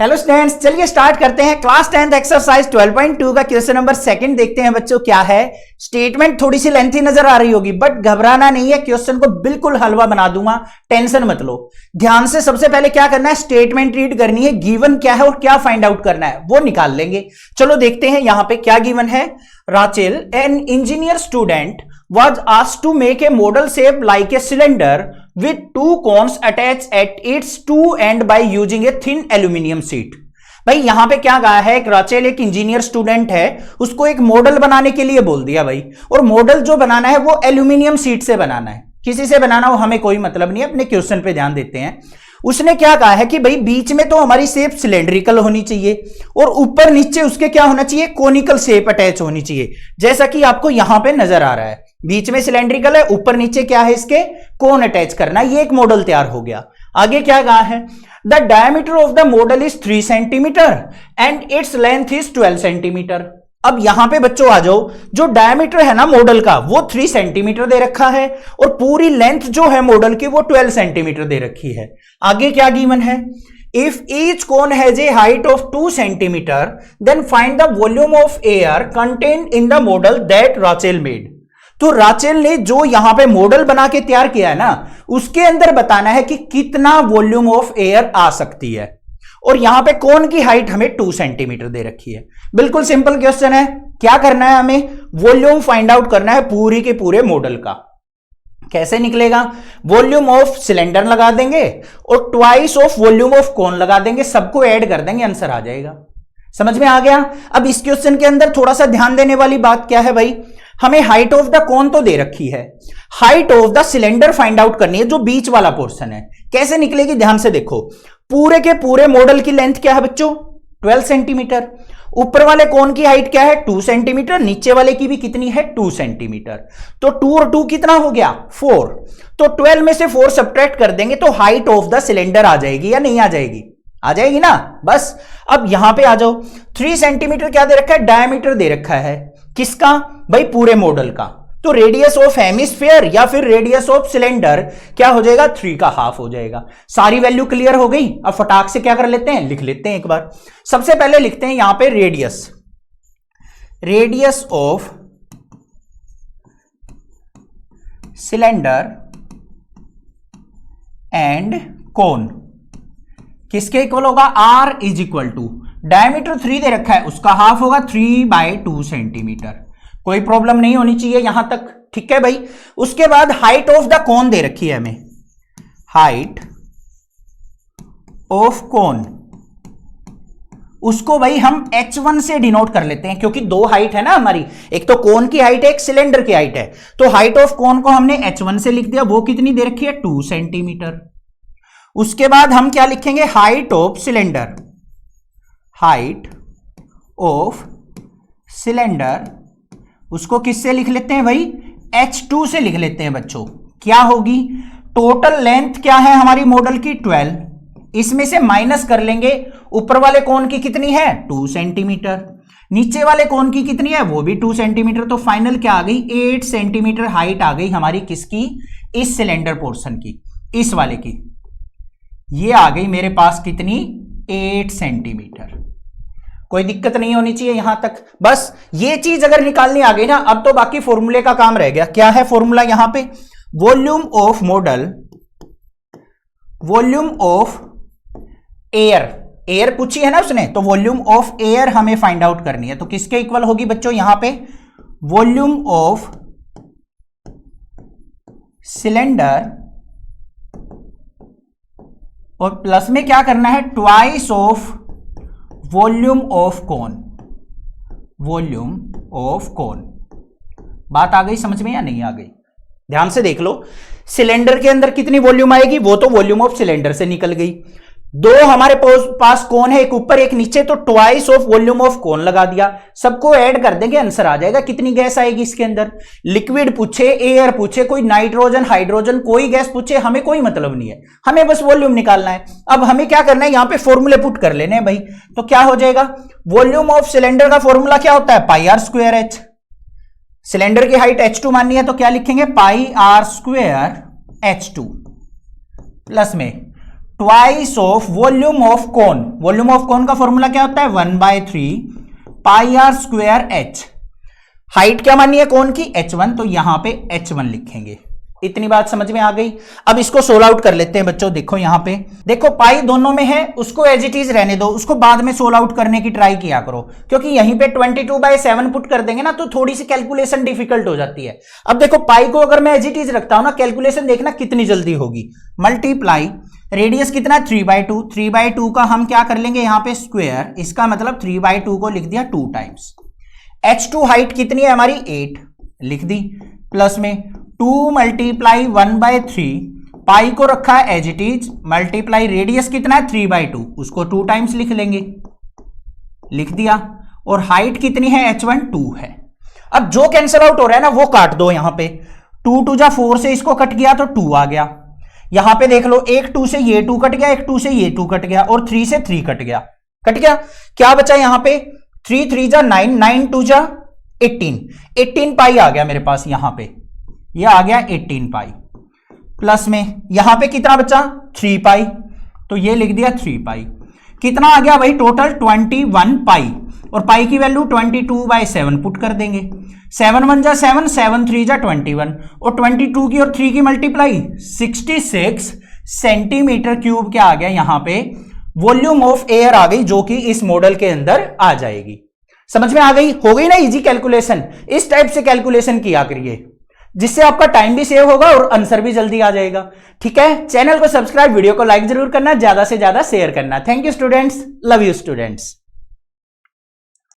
Hello students, चलिए start करते हैं। क्लास 10th एक्सरसाइज 12.2 का क्वेश्चन नंबर सेकंड देखते हैं बच्चों। क्या है? स्टेटमेंट थोड़ी सी लेंथी नजर आ रही होगी बट घबराना नहीं है, क्वेश्चन को बिल्कुल हलवा बना दूंगा, टेंशन मत लो। ध्यान से सबसे पहले क्या करना है, स्टेटमेंट रीड करनी है, गिवन क्या है और क्या फाइंड आउट करना है वो निकाल लेंगे। चलो देखते हैं यहां पे क्या गिवन है। Rachel, an engineer student was asked to make a model shape like a cylinder with two cones attached at its two end by using a thin aluminum sheet। भाई यहां पे क्या कहा है, राचेल एक इंजीनियर स्टूडेंट है, उसको एक मॉडल बनाने के लिए बोल दिया भाई, और मॉडल जो बनाना है वो एल्यूमिनियम शीट से बनाना है। किसी से बनाना हो हमें कोई मतलब नहीं है, अपने क्वेश्चन पे ध्यान देते हैं। उसने क्या कहा है कि भाई बीच में तो हमारी शेप सिलेंड्रिकल होनी चाहिए और ऊपर नीचे उसके क्या होना चाहिए, कोनिकल शेप अटैच होनी चाहिए, जैसा कि आपको यहां पे नजर आ रहा है। बीच में सिलेंड्रिकल है, ऊपर नीचे क्या है, इसके कोन अटैच करना। ये एक मॉडल तैयार हो गया। आगे क्या कहा है, the diameter of the model is 3 centimetre and its length is 12 centimetre. अब यहां पे बच्चों आ जाओ, जो डायमीटर है ना मॉडल का वो 3 सेंटीमीटर दे रखा है और पूरी लेंथ जो है मॉडल की वो 12 सेंटीमीटर दे रखी है। आगे क्या गिवन है, if each cone has a height of 2 centimeter then find the volume of air contained in the model that Rachel made। तो राचेल ने जो यहां पे मॉडल बना के तैयार किया है ना, उसके अंदर बताना है कि कितना वॉल्यूम ऑफ एयर आ सकती है, और यहां पे कोन की हाइट हमें 2 सेंटीमीटर दे रखी है। बिल्कुल सिंपल क्वेश्चन है। क्या करना है, हमें वॉल्यूम फाइंड आउट करना है पूरी के पूरे मॉडल का। कैसे निकलेगा, वॉल्यूम ऑफ सिलेंडर लगा देंगे और twice of volume of cone लगा देंगे, सबको ऐड कर देंगे, आंसर आ जाएगा। समझ में आ गया। अब इस क्वेश्चन के अंदर थोड़ा सा ध्यान देने वाली बात क्या है भाई, हमें हाइट ऑफ द कोन तो दे रखी है, height of the cylinder find out करनी है, जो बीच वाला पोर्शन है। कैसे निकलेगी, ध्यान से देखो। पूरे के पूरे मॉडल की लेंथ क्या है बच्चों, 12 सेंटीमीटर। ऊपर वाले कोन की हाइट क्या है, 2 सेंटीमीटर। नीचे वाले की भी कितनी है, 2 सेंटीमीटर। तो 2 और 2 कितना हो गया, 4। तो 12 में से 4 सब्ट्रैक्ट कर देंगे तो हाइट ऑफ द सिलेंडर आ जाएगी या नहीं आ जाएगी, आ जाएगी ना। बस अब यहां पे आ जाओ, 3 सेंटीमीटर क्या दे रखा है, डायमीटर दे रखा है। किसका भाई, पूरे मॉडल का। तो रेडियस ऑफ हेमिस्फीयर या फिर रेडियस ऑफ सिलेंडर क्या हो जाएगा, 3 का हाफ हो जाएगा। सारी वैल्यू क्लियर हो गई। अब फटाक से क्या कर लेते हैं, लिख लेते हैं एक बार। सबसे पहले लिखते हैं यहां पे radius, radius of cylinder and cone किसके इक्वल होगा, r is equal to diameter 3 दे रखा है, उसका हाफ होगा 3/2 सेंटीमीटर। कोई प्रॉब्लम नहीं होनी चाहिए यहां तक, ठीक है भाई। उसके बाद हाइट ऑफ द कोन दे रखी है हमें, हाइट ऑफ कोन, उसको भाई हम h1 से डिनोट कर लेते हैं, क्योंकि 2 हाइट है ना हमारी, एक तो कोन की हाइट है, एक सिलेंडर की हाइट है। तो हाइट ऑफ कोन को हमने h1 से लिख दिया, वो कितनी दे रखी है, 2 सेंटीमीटर। उसके बाद हम क्या लिखेंगे, height of cylinder, height of cylinder, उसको किससे लिख लेते हैं भाई, h2 से लिख लेते हैं बच्चों। क्या होगी, टोटल लेंथ क्या है हमारी मॉडल की, 12। इसमें से माइनस कर लेंगे, ऊपर वाले कोन की कितनी है, 2 सेंटीमीटर। नीचे वाले कोन की कितनी है, वो भी 2 सेंटीमीटर। तो फाइनल क्या आ गई, 8 सेंटीमीटर हाइट आ गई हमारी किसकी, इस सिलेंडर पोर्शन की, इस वाले की। ये आ गई मेरे पास कितनी, 8 सेंटीमीटर। कोई दिक्कत नहीं होनी चाहिए यहां तक। बस ये चीज अगर निकालनी आ गई ना, अब तो बाकी फॉर्मूले का काम रह गया। क्या है फॉर्मूला यहां पे, volume of model, volume of air, air पूछी है ना उसने, तो वॉल्यूम ऑफ एयर हमें फाइंड आउट करनी है। तो किसके इक्वल होगी बच्चों यहां पे, वॉल्यूम ऑफ सिलेंडर, और प्लस में क्या करना है, twice of volume of cone, volume of cone. बात आ गई समझ में या नहीं आ गई, ध्यान से देख लो। सिलेंडर के अंदर कितनी वॉल्यूम आएगी, वो तो वॉल्यूम ऑफ सिलेंडर से निकल गई। 2 हमारे पास कोन है, एक ऊपर एक नीचे, तो twice of volume of cone लगा दिया, सबको ऐड कर देंगे, आंसर आ जाएगा। कितनी गैस आएगी इसके अंदर, लिक्विड पूछे, एयर पूछे, कोई नाइट्रोजन, हाइड्रोजन, कोई गैस पूछे, हमें कोई मतलब नहीं है, हमें बस वॉल्यूम निकालना है। अब हमें क्या करना है, यहां पे फॉर्मूले पुट कर लेने हैं भाई। तो क्या हो जाएगा, वॉल्यूम ऑफ सिलेंडर का फॉर्मूला क्या होता है, πr²h। सिलेंडर की हाइट h2 माननी है, तो क्या लिखेंगे, πr² h2 प्लस में twice of volume of cone. Volume of cone का फॉर्मूला क्या होता है? 1/3 पाई आर स्क्वायर एच। हाइट क्या मानी है कोन की? h1, तो यहां पे h1 लिखेंगे। इतनी बात समझ में आ गई। अब इसको सोल्व आउट कर लेते हैं बच्चों। देखो यहां पे देखो पाई दोनों में है, उसको एज इट इज रहने दो, उसको बाद में सोल्व आउट करने की ट्राई किया करो, क्योंकि यहीं पे 22/7 पुट कर देंगे ना तो थोड़ी सी कैलकुलेशन डिफिकल्ट हो जाती है। अब देखो पाई को अगर मैं एज इट इज रखता हूं ना, कैलकुलेशन देखना कितनी जल्दी होगी। मल्टीप्लाई रेडियस कितना? 3/2। 3/2 का हम क्या कर लेंगे यहां पे? स्क्वायर। इसका मतलब 3/2 को लिख दिया 2 टाइम्स। h2 हाइट कितनी है हमारी? 8 लिख दी, प्लस में 2 × 1/3 पाई को रखा है as it is, multiply radius कितना है? 3/2, उसको 2 टाइम्स लिख लेंगे, लिख दिया। और हाइट कितनी है? h1 2 है। अब जो कैंसल आउट हो रहा है ना वो काट दो यहां पे। 2 2 जा 4 से इसको कट गया तो 2 आ गया। यहां पे देख लो, एक 2 से ये 2 कट गया, एक 2 से ये 2 कट गया, और 3 से 3 कट गया। कट गया, क्या बचा यहां पे? 3 3 जा 9, 9 2 जा 18, 18 पाई आ गया मेरे पास यहां पे। ये आ गया 18 पाई, प्लस में यहां पे कितना बचा? 3 पाई, तो ये लिख दिया 3 पाई। कितना आ गया भाई टोटल? 21 पाई, और पाई की वैल्यू 22/7 पुट कर देंगे। 7 1 जा 7, 7 3 जा 21, और 22 की और 3 की मल्टीप्लाई 66 सेंटीमीटर क्यूब क्या आ गया यहां पे? वॉल्यूम ऑफ एयर आ गई, जो कि इस मॉडल के अंदर आ जाएगी। समझ में आ गई? हो गई ना इजी कैलकुलेशन। इस टाइप से कैलकुलेशन किया करिए, जिससे आपका टाइम भी सेव होगा और आंसर भी जल्दी आ जाएगा। ठीक है, चैनल को सब्सक्राइब, वीडियो को लाइक जरूर करना, ज्यादा से ज्यादा शेयर करना। Thank you students, love you students.